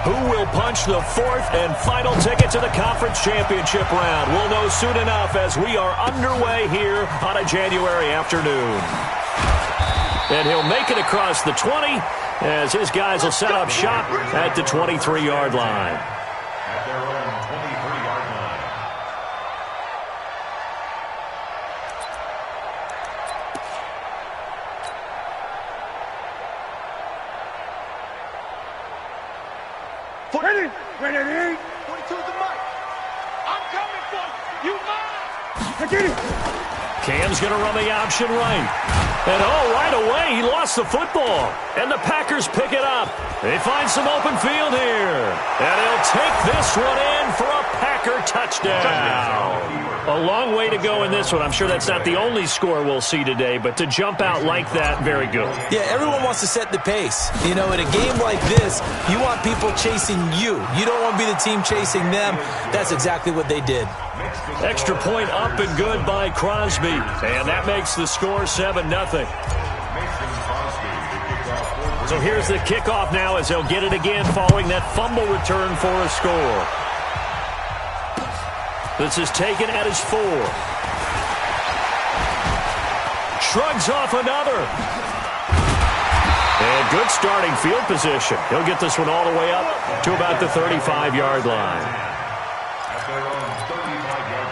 Who will punch the fourth and final ticket to the conference championship round? We'll know soon enough as we are underway here on a January afternoon. And he'll make it across the 20 as his guys will set up shop at the 23-yard line. At their own 23-yard line. Ready. 22 the mic. I'm coming for you. Mine. Cam's going to run the option right. And right away, he lost the football. And the Packers pick it up. They find some open field here. And he'll take this one in for a Packer touchdown. A long way to go in this one. I'm sure that's not the only score we'll see today, but to jump out like that, very good. Yeah, everyone wants to set the pace. You know, in a game like this, you want people chasing you. You don't want to be the team chasing them. That's exactly what they did. Extra point up and good by Crosby. And that makes the score 7-0. So here's the kickoff now as they'll get it again following that fumble return for a score. This is taken at his 4. Shrugs off another. And good starting field position. He'll get this one all the way up to about the 35-yard line. At their own 35-yard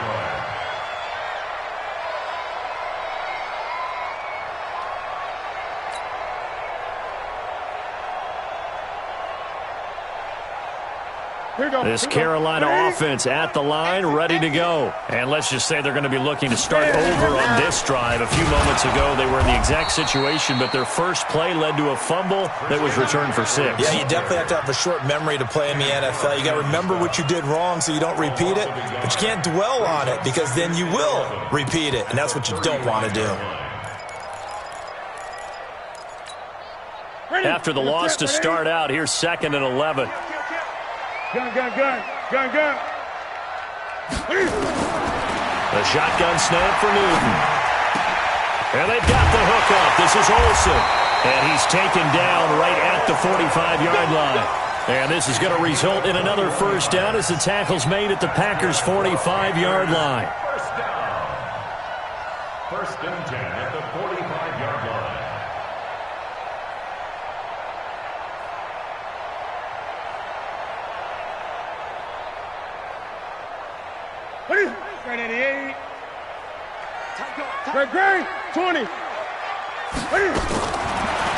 line. This Carolina offense at the line, ready to go. And let's just say they're going to be looking to start over on this drive. A few moments ago, they were in the exact situation, but their first play led to a fumble that was returned for 6. Yeah, you definitely have to have a short memory to play in the NFL. You got to remember what you did wrong so you don't repeat it, but you can't dwell on it because then you will repeat it, and that's what you don't want to do. After the loss to start out, here's 2nd and 11. Gun. The shotgun snap for Newton. And they've got the hook up. This is Olsen. And he's taken down right at the 45-yard line. And this is going to result in another first down as the tackle's made at the Packers' 45-yard line. First down. First and 10 at the 45-yard line. Right at the 8. Great. 20.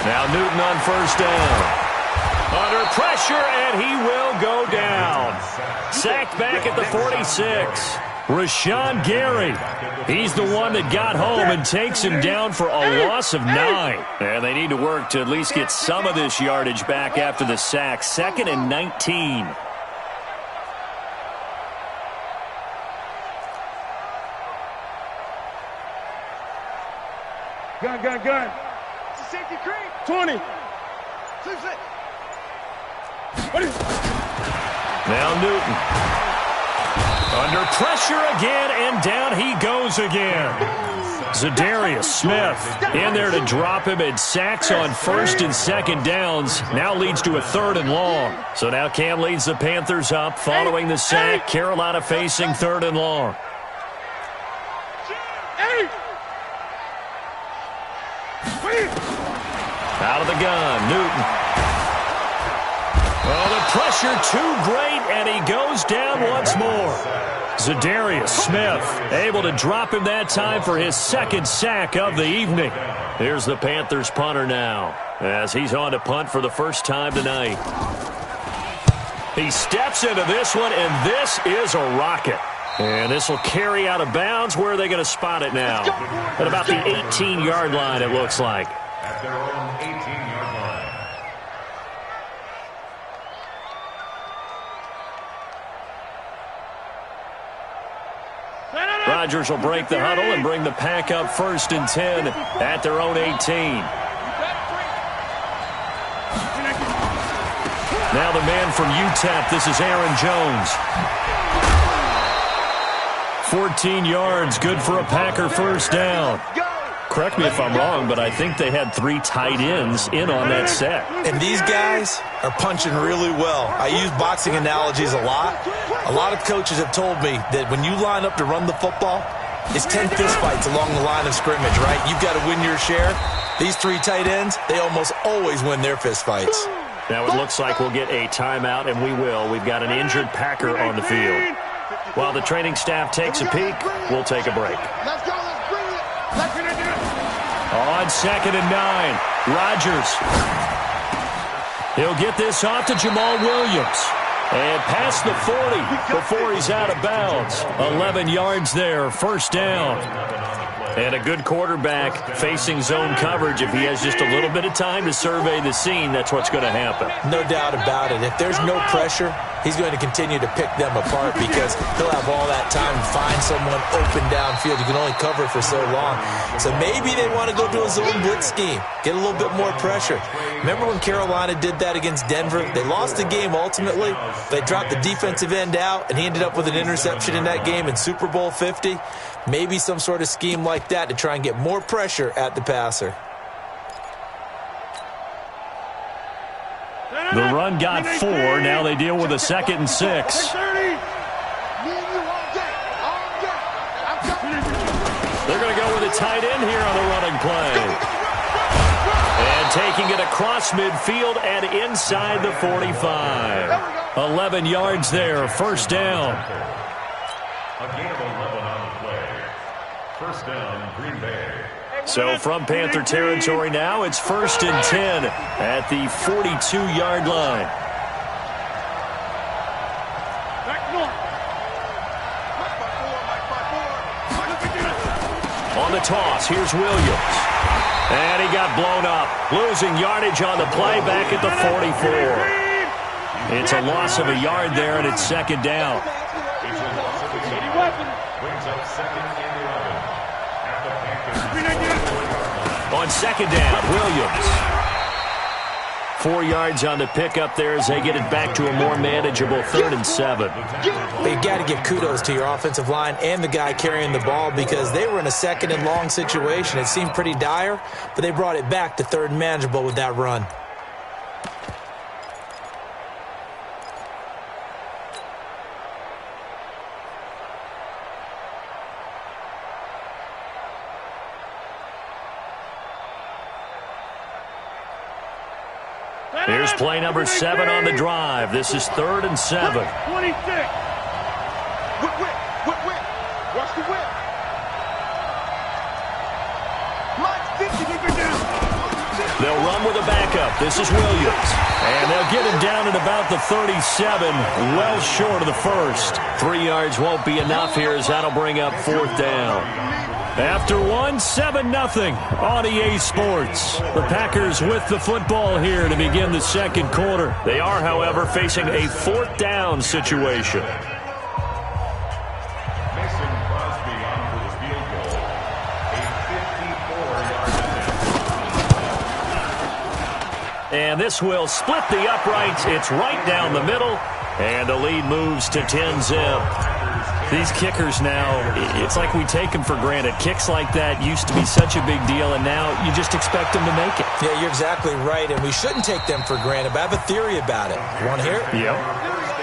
Now Newton on first down. Under pressure, and he will go down. Sacked back at the 46. Rashawn Gary. He's the one that got home and takes him down for a loss of 9. And they need to work to at least get some of this yardage back after the sack. 2nd and 19. Gun. Safety creep. 20. Now Newton. Under pressure again, and down he goes again. Zadarius Smith in there to drop him, and sacks on 1st and 2nd downs. Now leads to a 3rd and long. So now Cam leads the Panthers up following the sack. Carolina facing 3rd and long. Out of the gun, Newton. Oh, the pressure too great, and he goes down once more. Zadarius Smith able to drop him that time for his 2nd sack of the evening. Here's the Panthers punter now as he's on to punt for the first time tonight. He steps into this one, and this is a rocket. And this will carry out of bounds. Where are they going to spot it now? At about the 18-yard line, it looks like. At their own 18-yard line. Rodgers will break the huddle and bring the pack up 1st and 10 at their own 18. Now the man from UTEP, this is Aaron Jones. 14 yards, good for a Packer first down. correct me if I'm wrong, but I think they had 3 tight ends in on that set. And these guys are punching really well. I use boxing analogies a lot. A lot of coaches have told me that when you line up to run the football, it's 10 fistfights along the line of scrimmage, right? You've got to win your share. These 3 tight ends, they almost always win their fistfights. Now it looks like we'll get a timeout, and we will. We've got an injured Packer on the field. While the training staff takes a peek, we'll take a break. Let's go. Let's bring it. Let's bring it. On 2nd and 9, Rodgers. He'll get this off to Jamal Williams. And past the 40 before he's out of bounds. 11 yards there, first down. And a good quarterback facing zone coverage. If he has just a little bit of time to survey the scene, that's what's going to happen. No doubt about it. If there's no pressure, he's going to continue to pick them apart because he'll have all that time to find someone open downfield. You can only cover for so long. So maybe they want to go to a zone blitz scheme, get a little bit more pressure. Remember when Carolina did that against Denver? They lost the game ultimately. They dropped the defensive end out, and he ended up with an interception in that game in Super Bowl 50. Maybe some sort of scheme like that to try and get more pressure at the passer. The run got 4. Now they deal with a 2nd and 6. They're going to go with a tight end here on the running play. And taking it across midfield and inside the 45. 11 yards there, first down. A gain of 11 on the play. First down, Green Bay. So from Panther territory now, it's 1st and 10 at the 42-yard line. On the toss, here's Williams. And he got blown up, losing yardage on the play back at the 44. It's a loss of a yard there, and it's 2nd down. Brings up 2nd and 11. On 2nd down, Williams. 4 yards on the pickup there as they get it back to a more manageable 3rd and 7. But you got to give kudos to your offensive line and the guy carrying the ball because they were in a 2nd and long situation. It seemed pretty dire, but they brought it back to 3rd and manageable with that run. Here's play number 7 on the drive. This is 3rd and 7. 26. Whip. Watch the whip. They'll run with a backup. This is Williams. And they'll get him down at about the 37, well short of the first. 3 yards won't be enough here as that'll bring up 4th down. After 1, 7-0 on EA Sports. The Packers with the football here to begin the 2nd quarter. They are, however, facing a 4th down situation. Mason Crosby on for the field goal. A 54-yard And this will split the uprights. It's right down the middle. And the lead moves to 10-zip. These kickers now, it's like we take them for granted. Kicks like that used to be such a big deal, and now you just expect them to make it. Yeah, you're exactly right, and we shouldn't take them for granted, but I have a theory about it. You want to hear it? Yep.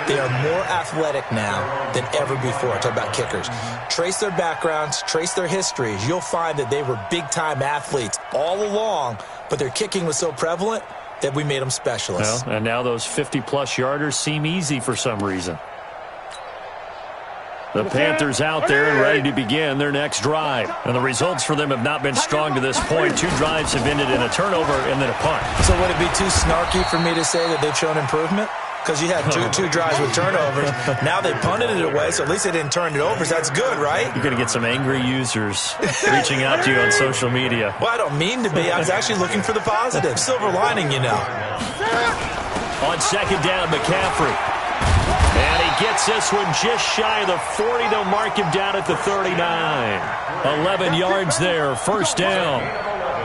They are more athletic now than ever before. I talk about kickers. Trace their backgrounds, trace their histories. You'll find that they were big-time athletes all along, but their kicking was so prevalent that we made them specialists. Well, and now those 50-plus yarders seem easy for some reason. The Panthers out there and ready to begin their next drive. And the results for them have not been strong to this point. 2 drives have ended in a turnover and then a punt. So would it be too snarky for me to say that they've shown improvement? Because you had two drives with turnovers. Now they punted it away, so at least they didn't turn it over. So that's good, right? You're going to get some angry users reaching out to you on social media. Well, I don't mean to be. I was actually looking for the positive. Silver lining, you know. On 2nd down, McCaffrey. And he gets this one just shy of the 40. They'll mark him down at the 39. 11 yards there, first down.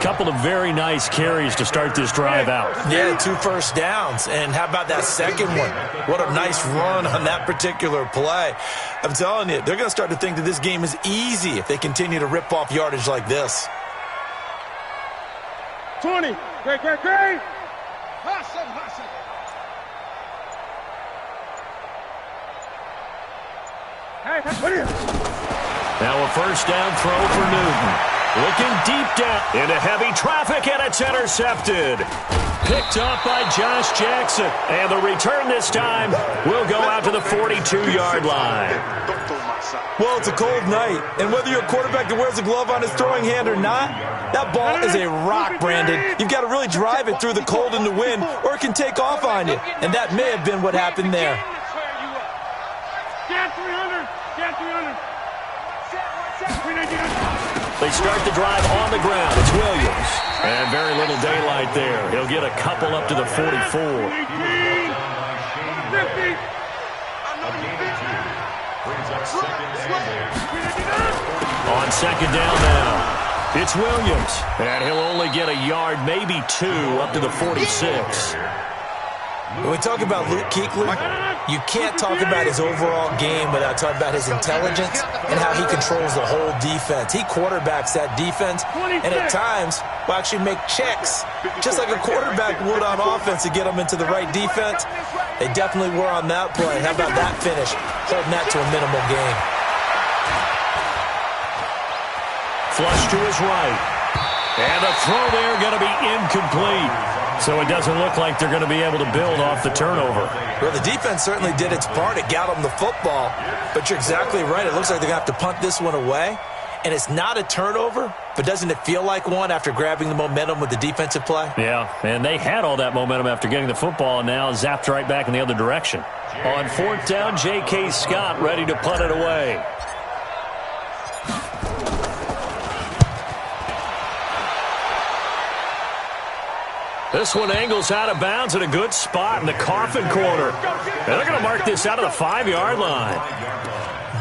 Couple of very nice carries to start this drive out. Yeah, 2 first downs. And how about that second one? What a nice run on that particular play. I'm telling you, they're going to start to think that this game is easy if they continue to rip off yardage like this. 20. Great. Hustle. Hey, what is it? Now a first down throw for Newton. Looking deep down into heavy traffic, and it's intercepted. Picked up by Josh Jackson. And the return this time will go out to the 42-yard line. Well, it's a cold night, and whether you're a quarterback that wears a glove on his throwing hand or not, that ball is a rock, Brandon. You've got to really drive it through the cold and the wind, or it can take off on you. And that may have been what happened there. They start the drive on the ground. It's Williams. And very little daylight there. He'll get a couple up to the 44. On second down now, it's Williams. And he'll only get a yard, maybe two, up to the 46. When we talk about Luke Kuechly, you can't talk about his overall game without talking about his intelligence and how he controls the whole defense. He quarterbacks that defense, and at times will actually make checks, just like a quarterback would on offense to get them into the right defense. They definitely were on that play. How about that finish, holding that to a minimal gain. Flush to his right. And the throw there going to be incomplete. So it doesn't look like they're going to be able to build off the turnover. Well, the defense certainly did its part. It got them the football. But you're exactly right. It looks like they're going to have to punt this one away. And it's not a turnover, but doesn't it feel like one after grabbing the momentum with the defensive play? Yeah, and they had all that momentum after getting the football, and now zapped right back in the other direction. On fourth down, J.K. Scott ready to punt it away. This one angles out of bounds at a good spot in the coffin corner. And they're going to mark this out of the 5-yard line.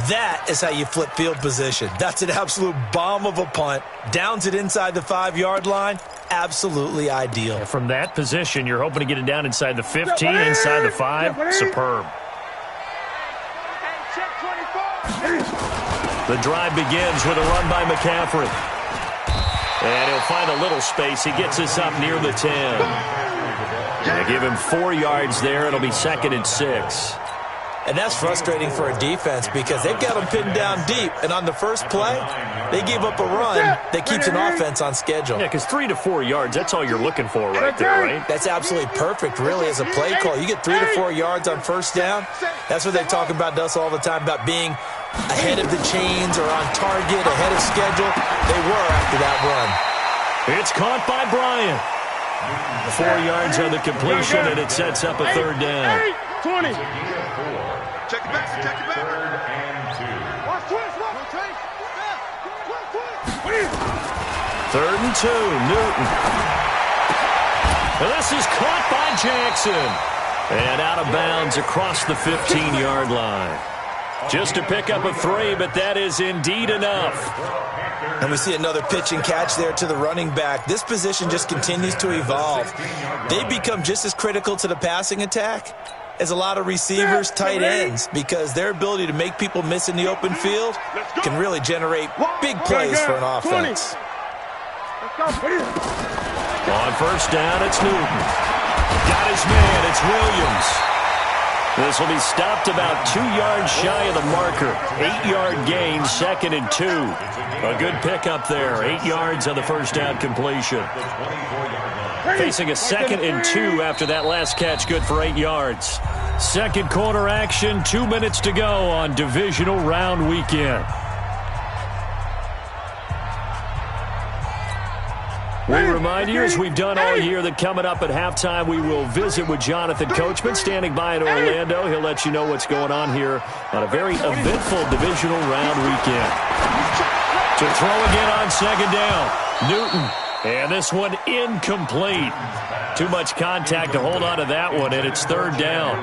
That is how you flip field position. That's an absolute bomb of a punt. Downs it inside the 5-yard line. Absolutely ideal. And from that position, you're hoping to get it down inside the 15, inside the 5. Superb. The drive begins with a run by McCaffrey. And he'll find a little space. He gets us up near the 10. And give him 4 yards there. It'll be 2nd and 6. And that's frustrating for a defense because they've got them pinned down deep. And on the first play, they gave up a run that keeps an offense on schedule. Yeah, because 3 to 4 yards, that's all you're looking for right there, right? That's absolutely perfect, really, as a play call. You get 3 to 4 yards on first down. That's what they talk about to us all the time, about being ahead of the chains or on target, ahead of schedule. They were after that run. It's caught by Bryant. 4 yards on the completion, and it sets up a 3rd down. 20. Check it back. 3rd and 2. 3rd and 2, Newton. And this is caught by Jackson. And out of bounds across the 15-yard line. Just to pick up a 3, but that is indeed enough. And we see another pitch and catch there to the running back. This position just continues to evolve. They become just as critical to the passing attack as a lot of receivers, tight ends, because their ability to make people miss in the open field can really generate big plays for an offense. On first down, it's Newton. Got his man, it's Williams. This will be stopped about 2 yards shy of the marker. 8-yard gain, 2nd and 2. A good pickup there. 8 yards on the first down completion. Facing a 2nd and 2 after that last catch, good for 8 yards. Second quarter action, 2 minutes to go on divisional round weekend. We remind you, as we've done all year, that coming up at halftime, we will visit with Jonathan Coachman, standing by in Orlando. He'll let you know what's going on here on a very eventful divisional round weekend. To throw again on second down, Newton. And this one incomplete. Too much contact to hold on to that one, and it's 3rd down.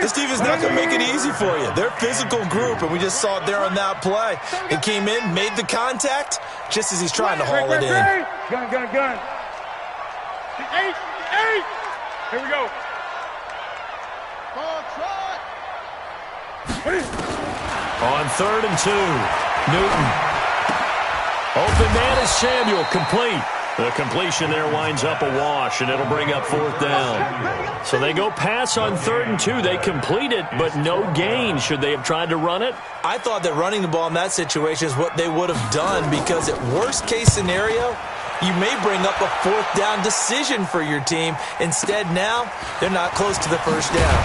This defense is not going to make it easy for you. They're a physical group, and we just saw it there on that play. It came in, made the contact, just as he's trying to haul it in. Gun. 8. Here we go. On 3rd and 2, Newton. Open man is Samuel, complete. The completion there winds up a wash, and it'll bring up 4th down. So they go pass on 3rd and 2. They complete it, but no gain. Should they have tried to run it? I thought that running the ball in that situation is what they would have done, because at worst case scenario, you may bring up a 4th down decision for your team. Instead, now, they're not close to the 1st down.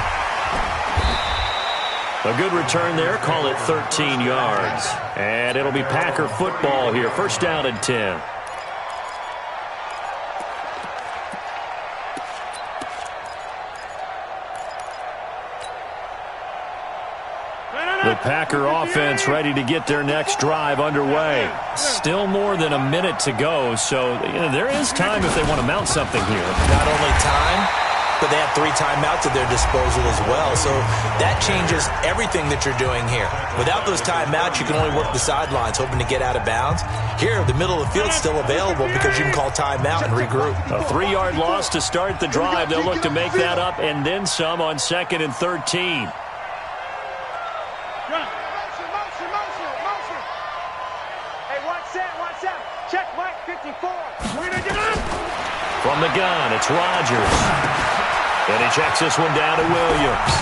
A good return there. Call it 13 yards. And it'll be Packer football here. 1st down and 10. The Packer offense ready to get their next drive underway. Still more than a minute to go, so there is time if they want to mount something here. Not only time, but they have 3 timeouts at their disposal as well, so that changes everything that you're doing here. Without those timeouts, you can only work the sidelines, hoping to get out of bounds. Here, the middle of the field's still available because you can call timeout and regroup. A 3-yard loss to start the drive. They'll look to make that up and then some on 2nd and 13. From the gun, it's Rodgers. And he checks this one down to Williams.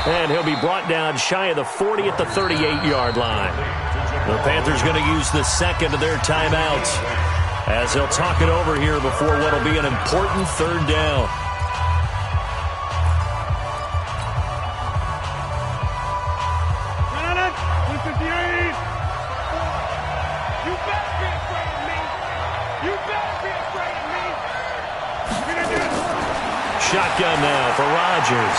And he'll be brought down shy of the 40 at the 38-yard line. The Panthers going to use the 2nd of their timeouts as they'll talk it over here before what will be an important 3rd down. Shotgun now for Rodgers.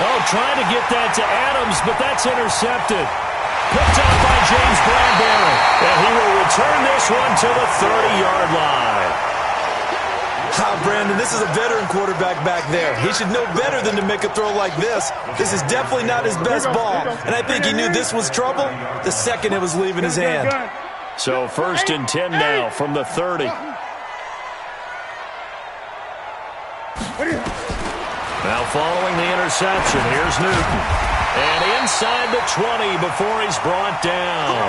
Oh, trying to get that to Adams, but that's intercepted. Picked up by James Bradbury. And he will return this one to the 30-yard line. Brandon, this is a veteran quarterback back there. He should know better than to make a throw like this. This is definitely not his best ball, and I think he knew this was trouble the second it was leaving his hand. So 1st and 10 now from the 30. Now following the interception, here's Newton. And inside the 20 before he's brought down.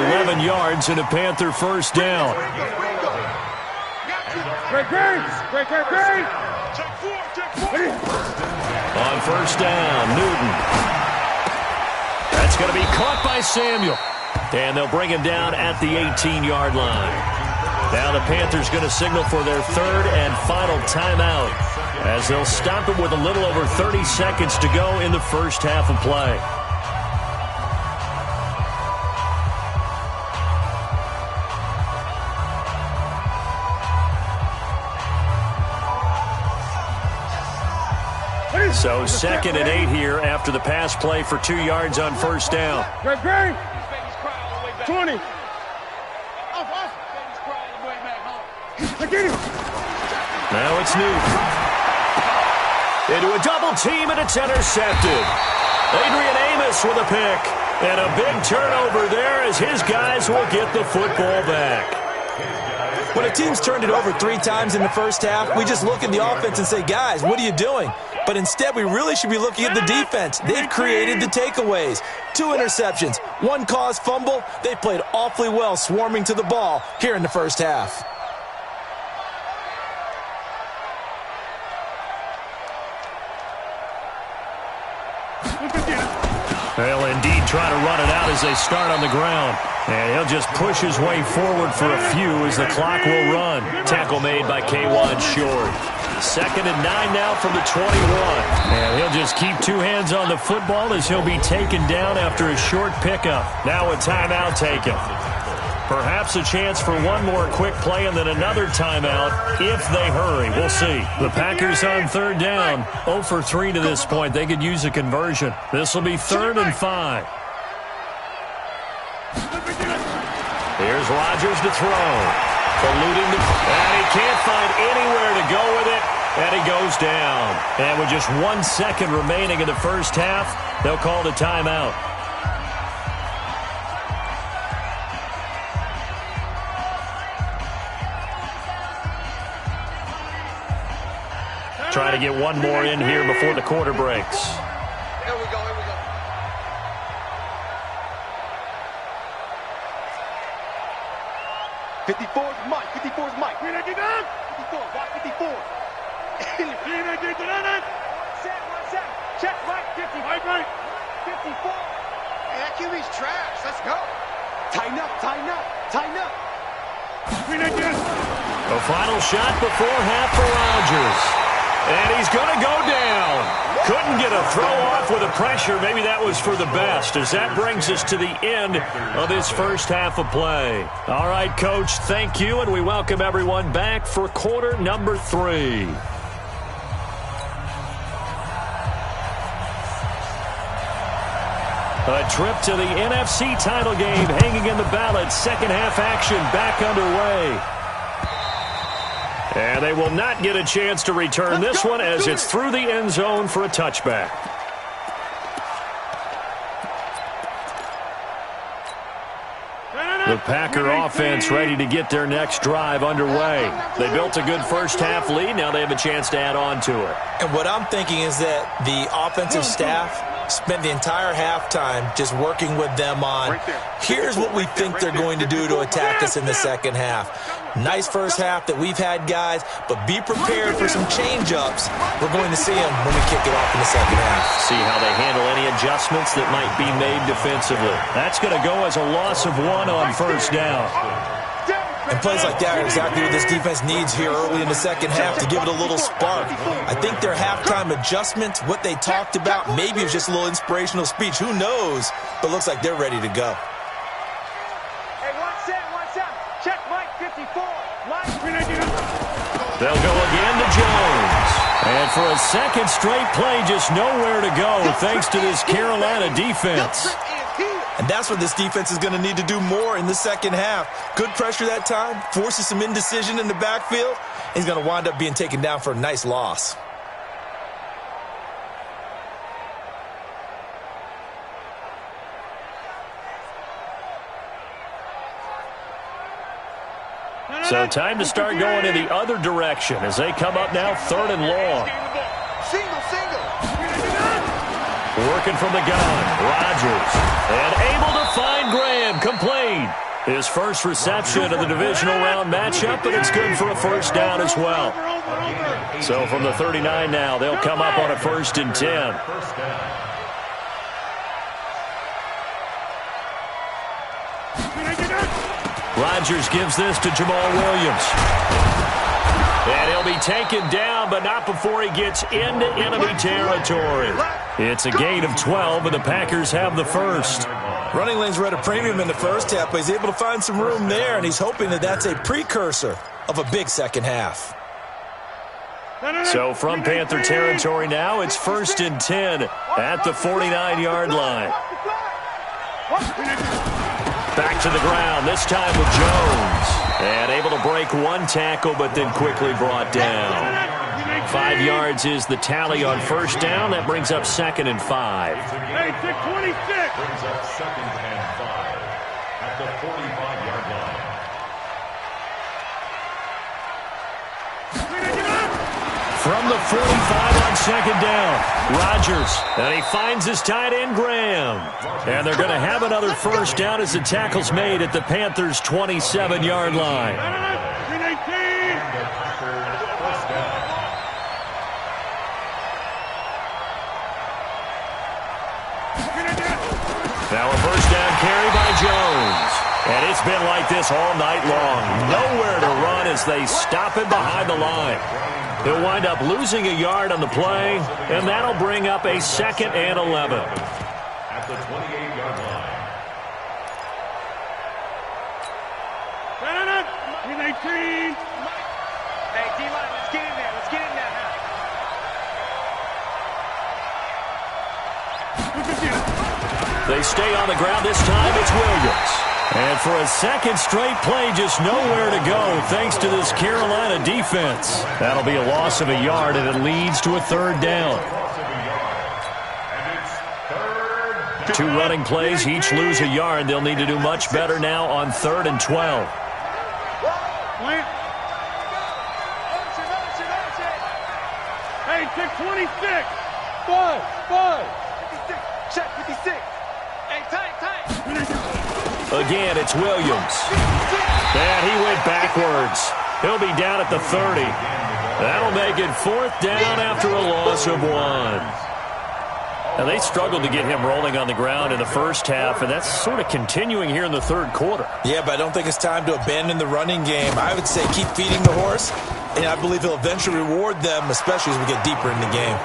11 yards and a Panther 1st down. On 1st down, Newton. That's going to be caught by Samuel. And they'll bring him down at the 18-yard line. Now the Panthers going to signal for their 3rd and final timeout as they'll stop it with a little over 30 seconds to go in the 1st half of play. So 2nd and 8 here after the pass play for 2 yards on 1st down. 20. Now it's Newton. Into a double team, and it's intercepted. Adrian Amos with a pick. And a big turnover there as his guys will get the football back. When a team's turned it over 3 times in the 1st half, we just look at the offense and say, guys, what are you doing? But instead, we really should be looking at the defense. They've created the takeaways. 2 interceptions, 1 caused fumble. They played awfully well swarming to the ball here in the 1st half. They'll indeed try to run it out as they start on the ground. And he'll just push his way forward for a few as the clock will run. Tackle made by K1 Short. 2nd and 9 now from the 21. And he'll just keep 2 hands on the football as he'll be taken down after a short pickup. Now a timeout taken. Perhaps a chance for one more quick play and then another timeout if they hurry. We'll see. The Packers on 3rd down. 0 for 3 to this point. They could use a conversion. This will be 3rd and 5. Here's Rodgers to throw. Eluding and he can't find anywhere to go with it. And he goes down. And with just 1 second remaining in the 1st half, they'll call the timeout. Trying to get one more in here before the quarter breaks. Here we go, here we go. 54's Mike. 54's Mike. 54. Watch 54. Set. Check Mike. 50. Right. 54. Hey, that QB's trash. Let's go. Tighten up. The final shot before half for Rodgers. And he's going to go down. Couldn't get a throw off with the pressure. Maybe that was for the best, as that brings us to the end of this first half of play. All right, Coach, thank you, and we welcome everyone back for quarter number 3. A trip to the NFC title game hanging in the balance. Second half action back underway. And they will not get a chance to return this one as it's through the end zone for a touchback. The Packer offense ready to get their next drive underway. They built a good first half lead. Now they have a chance to add on to it. And what I'm thinking is that the offensive staff spent the entire halftime just working with them on, here's what we think they're going to do to attack us in the second half. Nice first half that we've had, guys, but be prepared for some change-ups. We're going to see them when we kick it off in the second half. See how they handle any adjustments that might be made defensively. That's going to go as a loss of 1 on first down. And plays like that are exactly what this defense needs here early in the second half to give it a little spark. I think their halftime adjustments, what they talked about, maybe it was just a little inspirational speech. Who knows? But looks like they're ready to go. Hey, one set. Check Mike. 54. They'll go again to Jones. And for a second straight play, just nowhere to go thanks to this Carolina defense. And that's what this defense is going to need to do more in the second half. Good pressure that time, forces some indecision in the backfield. He's going to wind up being taken down for a nice loss. So time to start going in the other direction as they come up now 3rd and long. Single. Working from the gun, Rodgers. And able to find Graham, complete. His first reception of the divisional round matchup, and it's good for a first down as well. So from the 39 now, they'll come up on a 1st and 10. Rodgers gives this to Jamal Williams. And he'll be taken down, but not before he gets into enemy territory. It's a gain of 12, and the Packers have the first. Running lanes were at a premium in the first half, but he's able to find some room there, and he's hoping that that's a precursor of a big second half. So from Panther territory now, it's 1st and 10 at the 49-yard line. Back to the ground, this time with Jones. And able to break one tackle, but then quickly brought down. 5 yards is the tally on first down. That brings up 2nd and 5. Hey, 626. Brings up 2nd and 5 at the 45-yard line. From the 45 on 2nd down, Rodgers, and he finds his tight end, Graham. And they're going to have another first down as the tackle's made at the Panthers' 27-yard line. Now a first down carry by Jones. And it's been like this all night long. Nowhere to run as they stop him behind the line. He'll wind up losing a yard on the play, and that'll bring up a 2nd and 11. At the 28-yard line. 18. Hey, D-line, let's get in there. Let's get in there now. They stay on the ground this time. It's Williams. And for a second straight play, just nowhere to go thanks to this Carolina defense. That'll be a loss of a yard, and it leads to a 3rd down. 2 running plays, each lose a yard. They'll need to do much better now on 3rd and 12. Hey, 626. 5. Check 56. Hey, tight. Again, it's Williams. And he went backwards. He'll be down at the 30. That'll make it 4th down after a loss of 1. Now, they struggled to get him rolling on the ground in the first half, and that's sort of continuing here in the third quarter. Yeah, but I don't think it's time to abandon the running game. I would say keep feeding the horse, and I believe he'll eventually reward them, especially as we get deeper in the game.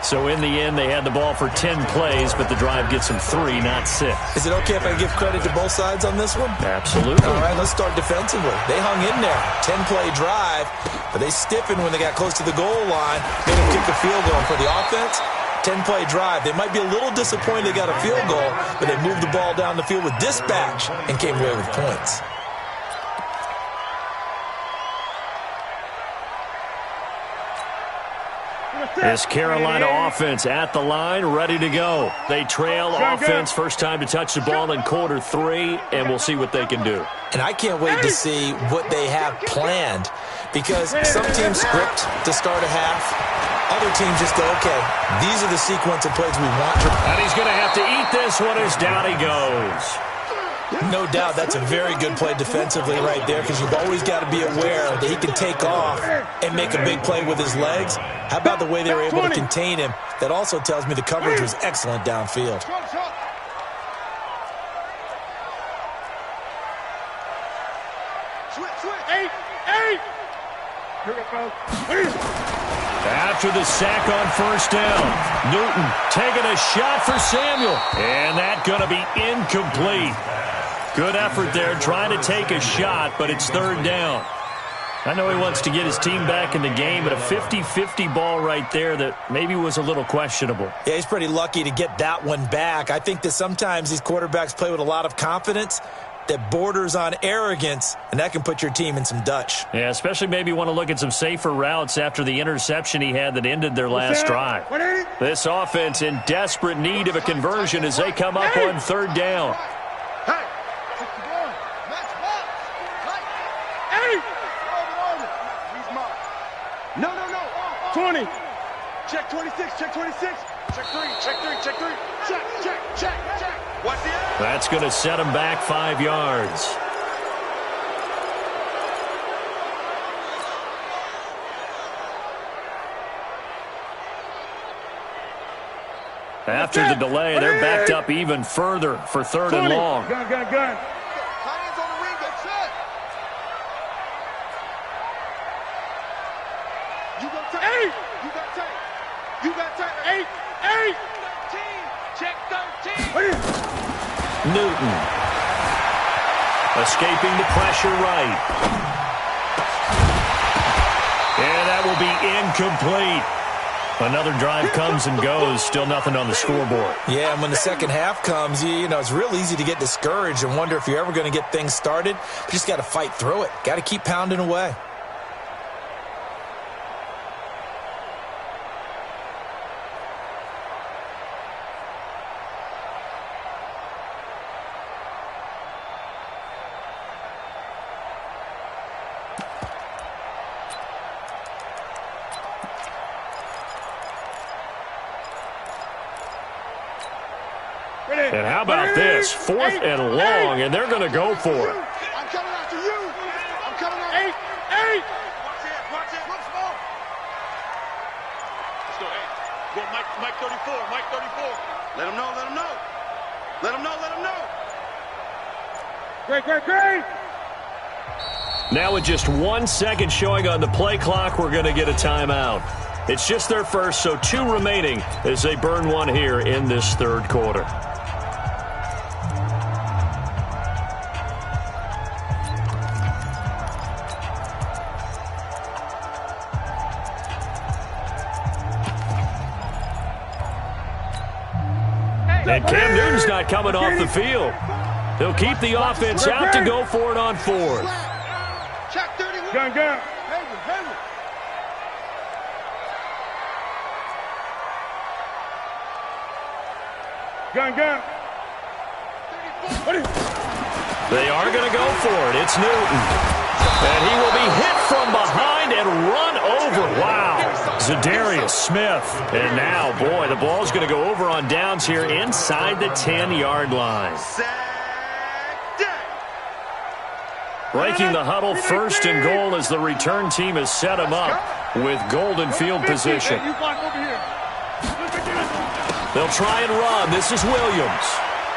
So in the end, they had the ball for 10 plays, but the drive gets them 3, not 6. Is it okay if I give credit to both sides on this one? Absolutely. All right, let's start defensively. They hung in there. 10-play drive, but they stiffened when they got close to the goal line. Made them kick a field goal. For the offense, 10-play drive. They might be a little disappointed they got a field goal, but they moved the ball down the field with dispatch and came away with points. This Carolina offense at the line, ready to go. They trail offense, first time to touch the ball in quarter 3, and we'll see what they can do. And I can't wait to see what they have planned, because some teams script to start a half. Other teams just go, okay, these are the sequence of plays we want to. And he's going to have to eat this one as down he goes. No doubt that's a very good play defensively right there, because you've always got to be aware that he can take off and make a big play with his legs. How about the way they were able to contain him? That also tells me the coverage was excellent downfield. After the sack on first down, Newton taking a shot for Samuel. And that's going to be incomplete. Good effort there trying to take a shot, but it's 3rd down. I know he wants to get his team back in the game, but a 50-50 ball right there that maybe was a little questionable. Yeah, he's pretty lucky to get that one back. I think that sometimes these quarterbacks play with a lot of confidence that borders on arrogance, and that can put your team in some Dutch. Yeah, especially maybe want to look at some safer routes after the interception he had that ended their last drive. This offense in desperate need of a conversion as they come up on 3rd down. No. 20. Check 26. Check 26. Check 3. Check 3. Check 3. Check. What's the end? That's going to set him back 5 yards. After the delay, they're backed up even further for 3rd and long. Gun. Tight ends on the ring. Get set. You got tight. You got tight. 8. 13. Check 13. Newton. Escaping the pressure right. And that will be incomplete. Another drive comes and goes. Still nothing on the scoreboard. Yeah, and when the second half comes, you know, it's real easy to get discouraged and wonder if you're ever going to get things started. You just got to fight through it. Got to keep pounding away. And how about this? 4th and long, and they're going to go for it. I'm coming after you. I'm coming after 8. Watch it. Look small. Let's go 8. Go Mike 34. Let him know. Great. Now with just 1 second showing on the play clock, we're going to get a timeout. It's just their first, so 2 remaining as they burn one here in this 3rd quarter. And Cam Newton's not coming off the field. He'll keep the offense out to go for it on 4th. Check 31. Gun. Hayward. Gun. They are going to go for it. It's Newton. And he will be hit from behind and run over. Wow. Za'Darius Smith. And now, boy, the ball's going to go over on downs here inside the 10-yard line. Breaking the huddle, 1st and goal as the return team has set him up with golden field position. They'll try and run. This is Williams.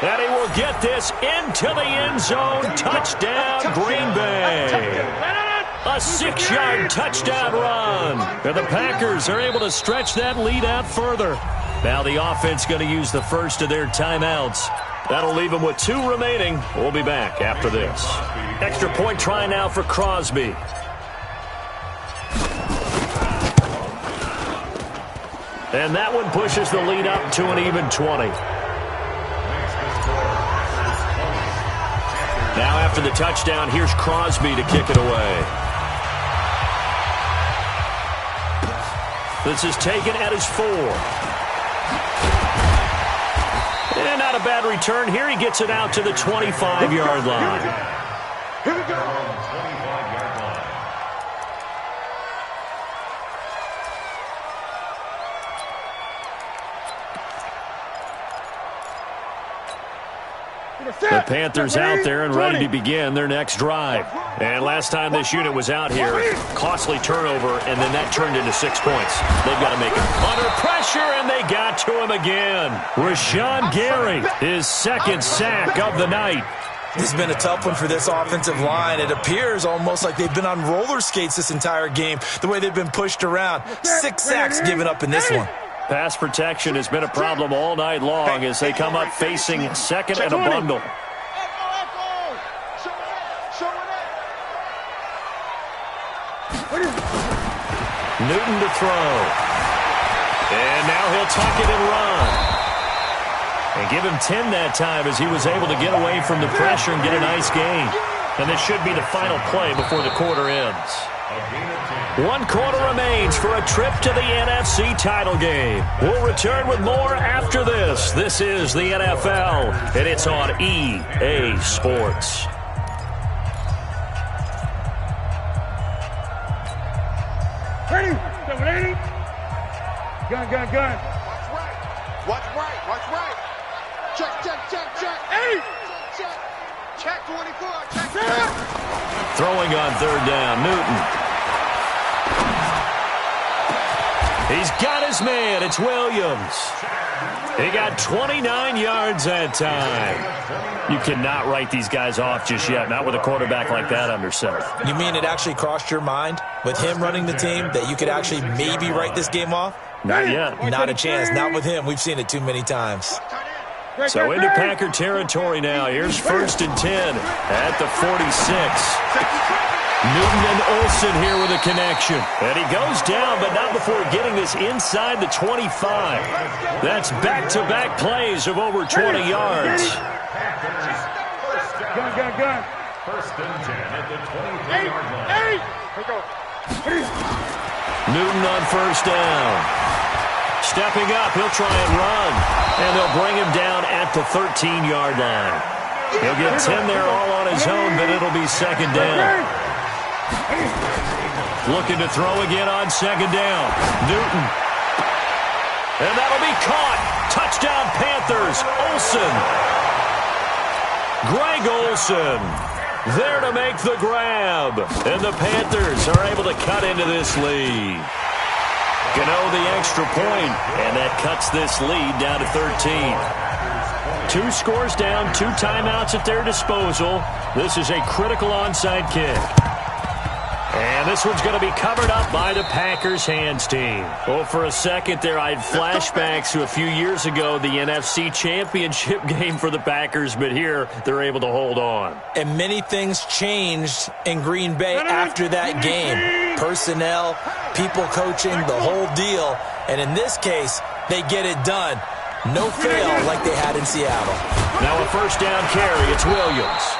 And he will get this into the end zone. Touchdown, Green Bay. A 6-yard touchdown run. And the Packers are able to stretch that lead out further. Now the offense going to use the first of their timeouts. That'll leave them with 2 remaining. We'll be back after this. Extra point try now for Crosby. And that one pushes the lead up to an even 20. Now after the touchdown, here's Crosby to kick it away. This is taken at his 4. And not a bad return here. He gets it out to the 25-yard line. Here we go. 25-yard line. The Panthers out there and ready to begin their next drive. And last time this unit was out here, costly turnover, and then that turned into 6 points. They've got to make it under pressure, and they got to him again. Rashawn Gary, his 2nd sack of the night. This has been a tough one for this offensive line. It appears almost like they've been on roller skates this entire game, the way they've been pushed around. 6 sacks given up in this one. Pass protection has been a problem all night long as they come up facing second and a bundle. Newton to throw. And now he'll tuck it and run. And give him 10 that time as he was able to get away from the pressure and get a nice gain. And this should be the final play before the quarter ends. 1 quarter remains for a trip to the NFC title game. We'll return with more after this. This is the NFL, and it's on EA Sports. Ready? Ready? Gun. Watch right. Check. Hey! Check 24. Check. Throwing on 3rd down, Newton. He's got his man. It's Williams. He got 29 yards that time. You cannot write these guys off just yet, not with a quarterback like that under center. You mean it actually crossed your mind with him running the team that you could actually maybe write this game off? Not yet. Not a chance. Not with him. We've seen it too many times. So into Packer territory now. Here's 1st and 10 at the 46. Newton and Olsen here with a connection. And he goes down, but not before getting this inside the 25. That's back-to-back plays of over 20 yards. Gun. 1st and 10 at the 23-yard line. Newton on 1st down. Stepping up, he'll try and run. And they'll bring him down at the 13-yard line. He'll get 10 there all on his own, but it'll be 2nd down. Looking to throw again on 2nd down. Newton. And that'll be caught. Touchdown Panthers. Olsen. Greg Olsen there to make the grab. And the Panthers are able to cut into this lead. Gano the extra point, and that cuts this lead down to 13. 2 scores down, 2 timeouts at their disposal. This is a critical onside kick. And this one's going to be covered up by the Packers hands team. Well, for a second there, I had flashbacks to a few years ago, the NFC Championship game for the Packers, but here they're able to hold on. And many things changed in Green Bay after that game. Personnel, people coaching, the whole deal. And in this case, they get it done. No fail like they had in Seattle. Now a 1st down carry. It's Williams.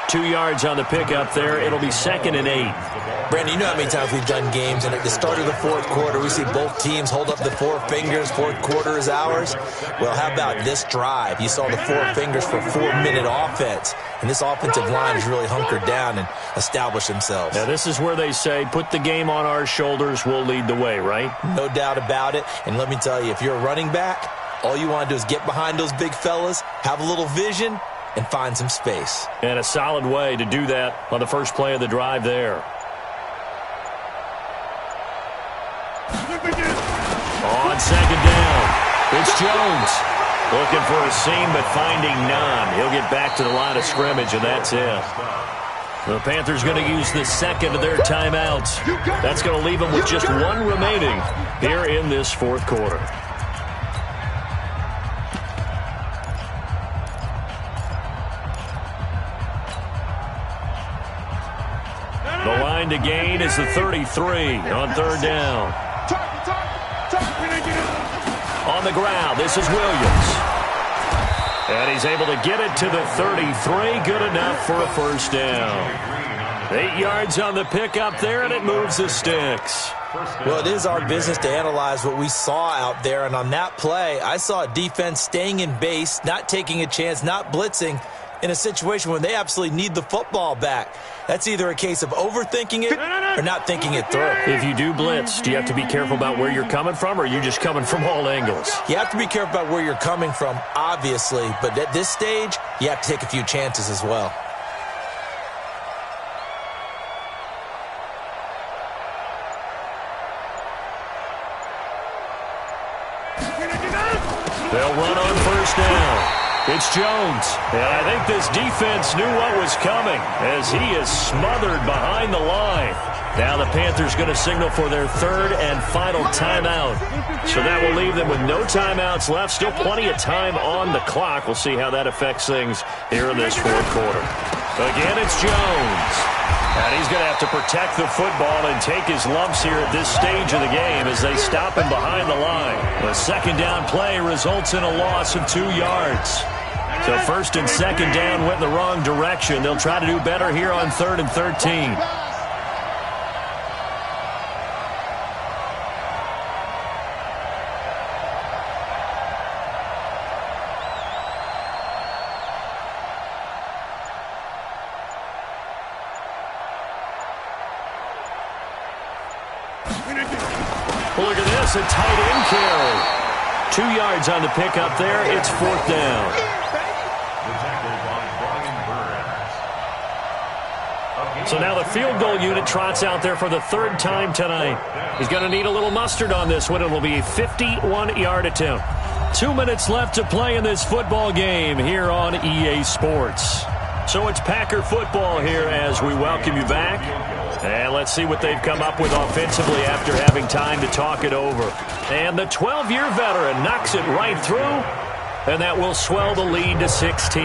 2 yards on the pickup there. It'll be 2nd and 8. Brandon, you know how many times we've done games, and at the start of the 4th quarter, we see both teams hold up the 4 fingers. 4th quarter is ours. Well, how about this drive? You saw the 4 fingers for 4-minute offense, and this offensive line has really hunkered down and established themselves. Now, this is where they say, put the game on our shoulders, we'll lead the way, right? No doubt about it. And let me tell you, if you're a running back, all you want to do is get behind those big fellas, have a little vision, and find some space. And a solid way to do that on the first play of the drive there. On second down, it's Jones. Looking for a seam, but finding none. He'll get back to the line of scrimmage, and that's it. The Panthers going to use the second of their timeouts. That's going to leave them with just one remaining here in this fourth quarter. The line to gain is the 33 on third down. On the ground, this is Williams. And he's able to get it to the 33. Good enough for a first down. 8 yards on the pickup there, and it moves the sticks. Well, it is our business to analyze what we saw out there. And on that play, I saw a defense staying in base, not taking a chance, not blitzing in a situation where they absolutely need the football back. That's either a case of overthinking it or not thinking it through. If you do blitz, do you have to be careful about where you're coming from, or are you just coming from all angles? You have to be careful about where you're coming from, obviously. But at this stage, you have to take a few chances as well. They'll run on first down. It's Jones, and I think this defense knew what was coming as he is smothered behind the line. Now the Panthers going to signal for their third and final timeout. So that will leave them with no timeouts left. Still plenty of time on the clock. We'll see how that affects things here in this fourth quarter. Again, it's Jones. And he's going to have to protect the football and take his lumps here at this stage of the game as they stop him behind the line. The second down play results in a loss of 2 yards. So first and second down went in the wrong direction. They'll try to do better here on 3rd and 13. Look at this, a tight end carry. 2 yards on the pickup there. It's fourth down. So now the field goal unit trots out there for the third time tonight. He's going to need a little mustard on this one. It will be a 51-yard attempt. 2 minutes left to play in this football game here on EA Sports. So it's Packer football here as we welcome you back. And let's see what they've come up with offensively after having time to talk it over. And the 12-year veteran knocks it right through, and that will swell the lead to 16.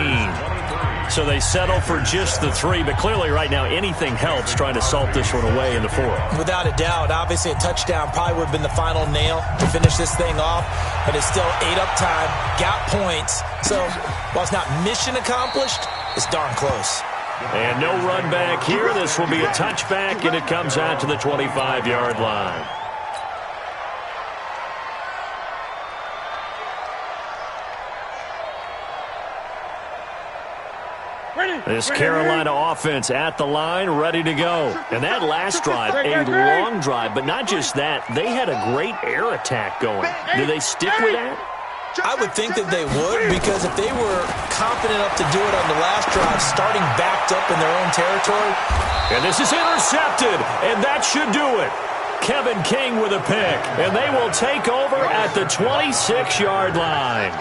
So they settle for just the 3, but clearly right now anything helps trying to salt this one away in the 4th. Without a doubt, obviously a touchdown probably would have been the final nail to finish this thing off, but it's still 8 up time, got points. So while it's not mission accomplished, it's darn close. And no run back here. This will be a touchback, and it comes out to the 25-yard line. This Carolina offense at the line, ready to go. And that last drive, a long drive, but not just that. They had a great air attack going. Do they stick with that? I would think that they would, because if they were confident enough to do it on the last drive, starting backed up in their own territory. And this is intercepted, and that should do it. Kevin King with a pick, and they will take over at the 26-yard line.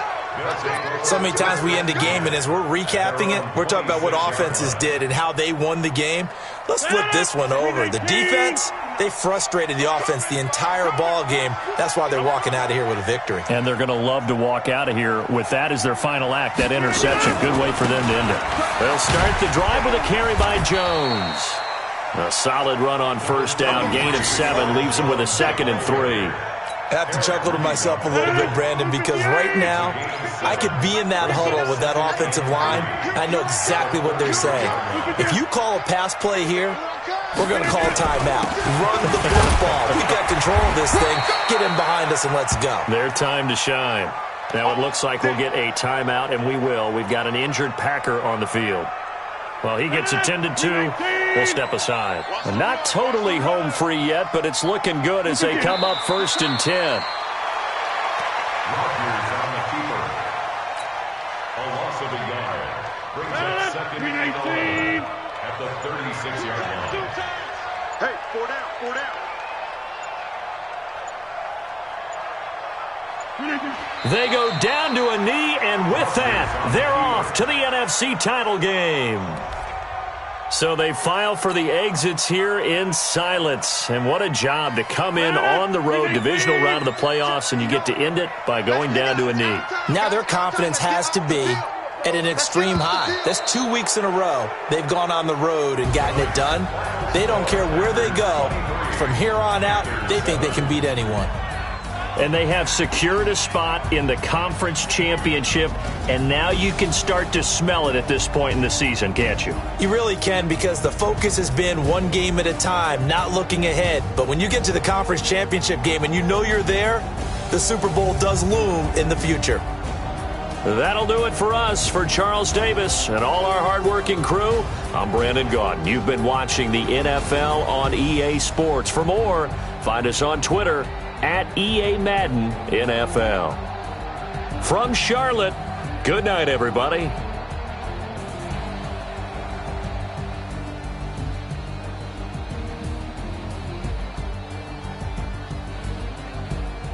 So many times we end a game, and as we're recapping it, we're talking about what offenses did and how they won the game. Let's flip this one over. The defense, they frustrated the offense the entire ball game. That's why they're walking out of here with a victory. And they're going to love to walk out of here with that as their final act, that interception. Good way for them to end it. They'll start the drive with a carry by Jones. A solid run on first down, gain of 7, leaves them with a 2nd and 3. I have to chuckle to myself a little bit, Brandon, because right now I could be in that huddle with that offensive line. I know exactly what they're saying. If you call a pass play here, we're going to call a timeout. Run the football. We've got control of this thing. Get in behind us and let's go. Their time to shine. Now it looks like we'll get a timeout, and we will. We've got an injured Packer on the field. Well, he gets attended to. We'll step aside. Not totally home free yet, but it's looking good as they come up 1st and 10. second and 11 at the 36-yard line. Hey, 4 down, 4 down. They go down to a knee, and with that, they're off to the NFC title game. So they file for the exits here in silence. And what a job to come in on the road, divisional round of the playoffs, and you get to end it by going down to a knee. Now their confidence has to be at an extreme high. That's 2 weeks in a row they've gone on the road and gotten it done. They don't care where they go. From here on out, they think they can beat anyone. And they have secured a spot in the conference championship, and now you can start to smell it at this point in the season, can't you? You really can, because the focus has been one game at a time, not looking ahead. But when you get to the conference championship game and you know you're there, the Super Bowl does loom in the future. That'll do it for us. For Charles Davis and all our hardworking crew, I'm Brandon Gaudin. You've been watching the NFL on EA Sports. For more, find us on Twitter at EA Madden NFL. From Charlotte, good night, everybody.